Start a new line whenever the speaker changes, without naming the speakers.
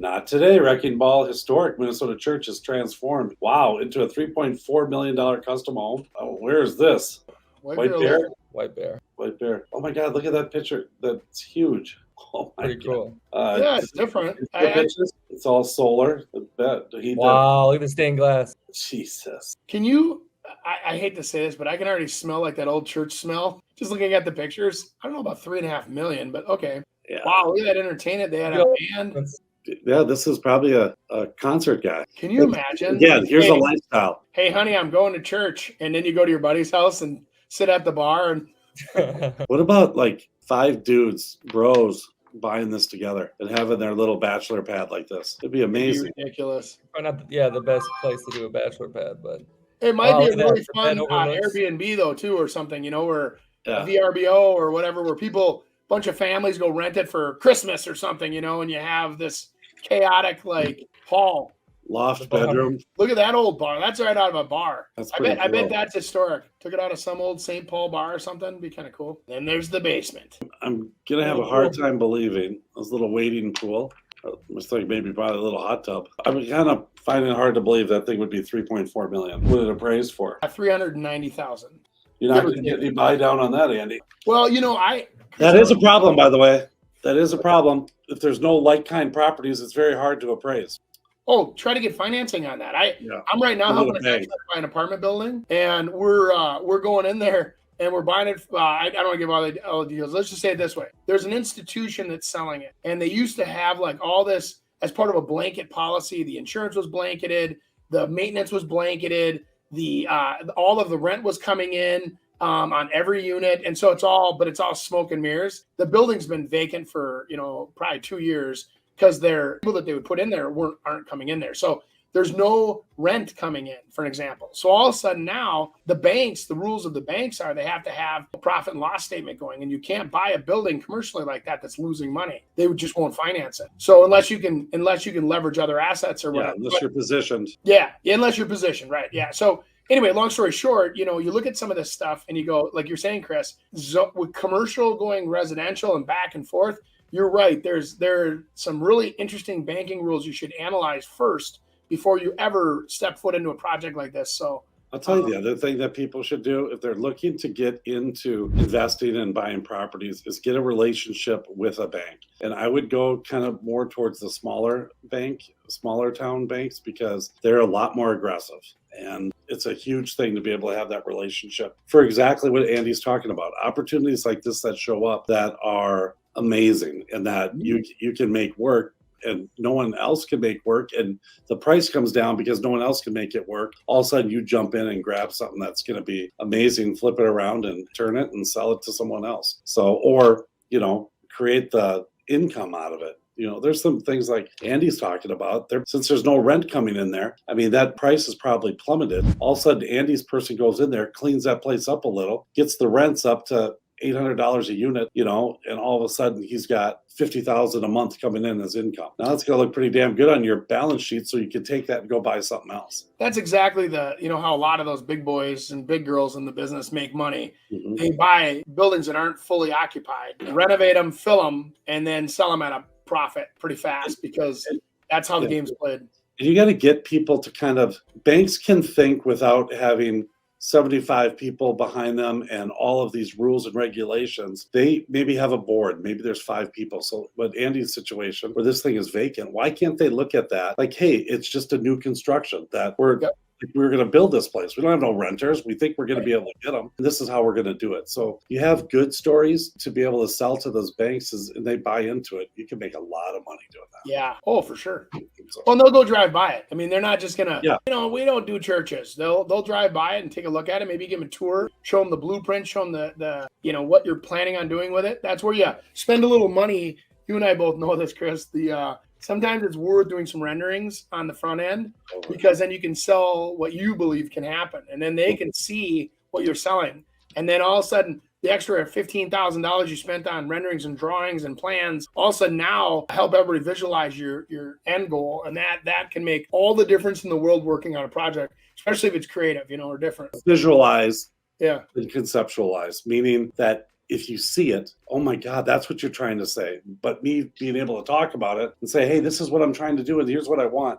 Not today. Wrecking Ball historic Minnesota church is transformed. Wow, into a $3.4 million custom home. Oh, where is this? White Bear?
White Bear.
White Bear. Oh my God, look at that picture. That's huge. Oh my
Pretty
God.
cool.
Yeah, it's different.
It's all solar.
Wow, look at the stained glass.
Jesus.
Can you, I hate to say this, but I can already smell like that old church smell. Just looking at the pictures. I don't know about 3.5 million, but okay.
Yeah.
Wow, look at that entertainment. They had a band.
Yeah, this is probably a concert guy.
Can you imagine?
Again, here's a lifestyle.
Hey, honey, I'm going to church. And then you go to your buddy's house and sit at the bar. And
what about like 5 dudes, bros, buying this together and having their little bachelor pad like this? It'd be amazing.
It'd be ridiculous.
Not the best place to do a bachelor pad, but
it might be a really fun Airbnb though too, or something, or a VRBO or whatever, where bunch of families go rent it for Christmas or something, and you have this chaotic like hall.
Loft bedroom.
Look at that old bar. That's right out of a bar.
I
bet that's historic. Took it out of some old St. Paul bar or something. It'd be kind of cool. Then there's the basement.
I'm gonna have a hard time believing this little wading pool. Looks like maybe probably a little hot tub. I'm kind of finding it hard to believe that thing would be $3.4 million. What did it appraise for?
$390,000.
You're not going to get any buy down on that, Andy.
Well,
that is a problem, by the way. That is a problem. If there's no like-kind properties, it's very hard to appraise.
Oh, try to get financing on that. I'm right now helping a buy an apartment building, and we're going in there and we're buying it. I don't want to give all the details. Let's just say it this way: there's an institution that's selling it, and they used to have like all this as part of a blanket policy. The insurance was blanketed, the maintenance was blanketed, the all of the rent was coming in on every unit, and so it's all smoke and mirrors. The building's been vacant for probably 2 years. Because their people that they would put in there aren't coming in there. So there's no rent coming in, for an example. So all of a sudden now, the rules of the banks are they have to have a profit and loss statement going. And you can't buy a building commercially like that that's losing money. They just won't finance it. So unless you can leverage other assets or whatever.
Unless you're positioned.
Yeah, unless you're positioned, right. Yeah. So anyway, long story short, you look at some of this stuff and you go, like you're saying, Chris, with commercial going residential and back and forth, you're right. There are some really interesting banking rules you should analyze first before you ever step foot into a project like this. So
I'll tell you the other thing that people should do if they're looking to get into investing and buying properties is get a relationship with a bank. And I would go kind of more towards the smaller town banks, because they're a lot more aggressive. And it's a huge thing to be able to have that relationship for exactly what Andy's talking about. Opportunities like this that show up that are amazing and that you can make work and no one else can make work, and the price comes down because no one else can make it work. All of a sudden you jump in and grab something that's going to be amazing, flip it around and turn it and sell it to someone else. So, or, create the income out of it. There's some things like Andy's talking about there. Since there's no rent coming in there, I mean, that price is probably plummeted. All of a sudden Andy's person goes in there, cleans that place up a little, gets the rents up to $800 a unit, and all of a sudden he's got $50,000 a month coming in as income. Now that's going to look pretty damn good on your balance sheet, so you can take that and go buy something else.
That's exactly how a lot of those big boys and big girls in the business make money. Mm-hmm. They buy buildings that aren't fully occupied, renovate them, fill them, and then sell them at a profit pretty fast, because that's how the game's played.
And you got to get people to banks can think without having 75 people behind them and all of these rules and regulations. They maybe have a board, maybe there's 5 people. So but Andy's situation where this thing is vacant, why can't they look at that like, hey, it's just a new construction that we're going to build this place. We don't have no renters. We think we're going to be able to get them. And this is how we're going to do it. So you have good stories to be able to sell to those banks, and they buy into it. You can make a lot of money doing that.
Yeah. Oh, for sure. Well, and they'll go drive by it. I mean, they're not just going to, we don't do churches. They'll drive by it and take a look at it, maybe give them a tour, show them the blueprint, show them the what you're planning on doing with it. That's where you spend a little money. You and I both know this, Chris. Sometimes it's worth doing some renderings on the front end, because then you can sell what you believe can happen, and then they can see what you're selling. And then all of a sudden, the extra $15,000 you spent on renderings and drawings and plans, all of a sudden now help everybody visualize your end goal. And that can make all the difference in the world working on a project, especially if it's creative, or different.
Visualize and conceptualize, meaning that if you see it, oh my God, that's what you're trying to say. But me being able to talk about it and say, hey, this is what I'm trying to do and here's what I want.